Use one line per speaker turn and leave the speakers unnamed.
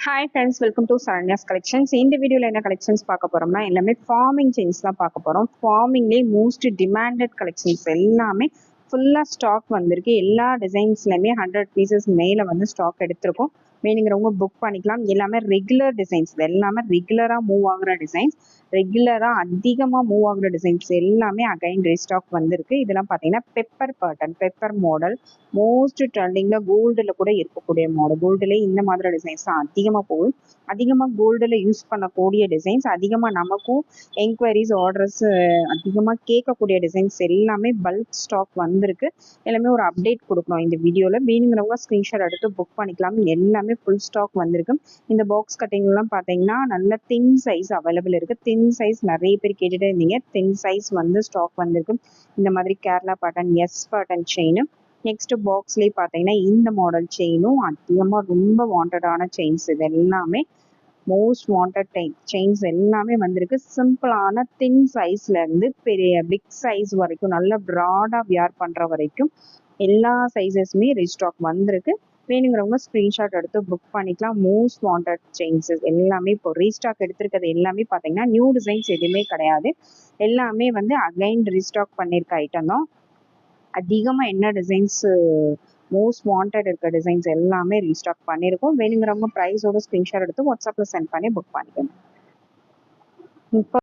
Hi friends, welcome to Saranya's collections. இந்த வீடியோவில் என்ன கலெக்ஷன்ஸ் பார்க்க போகிறோம்னா எல்லாமே ஃபார்மிங் செயின்ஸ் தான் பார்க்க போகிறோம். ஃபார்மிங்லேயே மோஸ்ட் டிமாண்டட் கலெக்ஷன்ஸ் எல்லாமே ஃபுல்லாக ஸ்டாக் வந்திருக்கு. எல்லா டிசைன்ஸ்லையுமே 100 பீசஸ் மேலே வந்து ஸ்டாக் எடுத்திருக்கோம். வேணுங்கிறவங்க புக் பண்ணிக்கலாம். எல்லாமே ரெகுலர் டிசைன்ஸ், எல்லாமே ரெகுலராக மூவ் ஆகுற டிசைன்ஸ், ரெகுலராக அதிகமாக மூவ் ஆகுற டிசைன்ஸ் எல்லாமே அகைன் ரீஸ்டாக் வந்திருக்கு. இதெல்லாம் பார்த்தீங்கன்னா pepper pattern, pepper model, most ட்ரெண்டிங்கில் கோல்டில் கூட இருக்கக்கூடிய மாடல். கோல்டுலேயே இந்த மாதிரி டிசைன்ஸ் தான் அதிகமாக போகும். அதிகமாக கோல்டில் யூஸ் பண்ணக்கூடிய டிசைன்ஸ், அதிகமாக நமக்கும் என்கொயரிஸ் ஆர்டர்ஸ் அதிகமாக கேட்கக்கூடிய டிசைன்ஸ் எல்லாமே பல்க் ஸ்டாக் வந்திருக்கு. எல்லாமே ஒரு அப்டேட் கொடுக்கணும் இந்த வீடியோவில். வேணுங்கிறவங்க ஸ்க்ரீன்ஷாட் எடுத்து புக் பண்ணிக்கலாம். எல்லாமே ஃபுல் ஸ்டாக் வந்திருக்கு. இந்த பாக்ஸ் கட்டிங்லாம் பார்த்தீங்கன்னா நல்ல தின் சைஸ் அவைலபிள் இருக்குது. தின் சைஸ் நிறைய பேர் கேட்டுகிட்டே இருந்தீங்க. தின் சைஸ் வந்து ஸ்டாக் வந்திருக்கு. இந்த மாதிரி Kerala pattern, S pattern chain. Next பாக்ஸ்லேயே பார்த்தீங்கன்னா இந்த மாடல் செயினும் அதிகமாக ரொம்ப வாண்டடான செயின்ஸ். இது எல்லாமே மோஸ்ட் வாண்டட் செயின்ஸ் எல்லாமே வந்திருக்கு. சிம்பிளான தின் சைஸ்லேருந்து பெரிய பிக் சைஸ் வரைக்கும், நல்ல ப்ராடாக வியர் பண்ணுற வரைக்கும் எல்லா சைஸஸுமே ரீஸ்டாக் வந்திருக்கு. வேணுங்கிறவங்க ஸ்க்ரீன்ஷாட் எடுத்து புக் பண்ணிக்கலாம். மோஸ்ட் வாண்டட் செயின்ஸ் எல்லாமே இப்போ ரீஸ்டாக் எடுத்திருக்கிறது எல்லாமே பார்த்தீங்கன்னா நியூ டிசைன்ஸ் எதுவுமே கிடையாது. எல்லாமே வந்து அகைன் ரீஸ்டாக் பண்ணியிருக்க ஐட்டம் தான். அதிகமாக என்ன டிசைன்ஸ் மோஸ்ட் வாண்டட் இருக்க டிசைன்ஸ் எல்லாமே ரீஸ்டாக் பண்ணியிருக்கோம். வேணுங்கிறவங்க ப்ரைஸோட ஸ்க்ரீன்ஷாட் எடுத்து வாட்ஸ்அப்பில் சென்ட் பண்ணி புக் பண்ணிக்கணும். இப்போ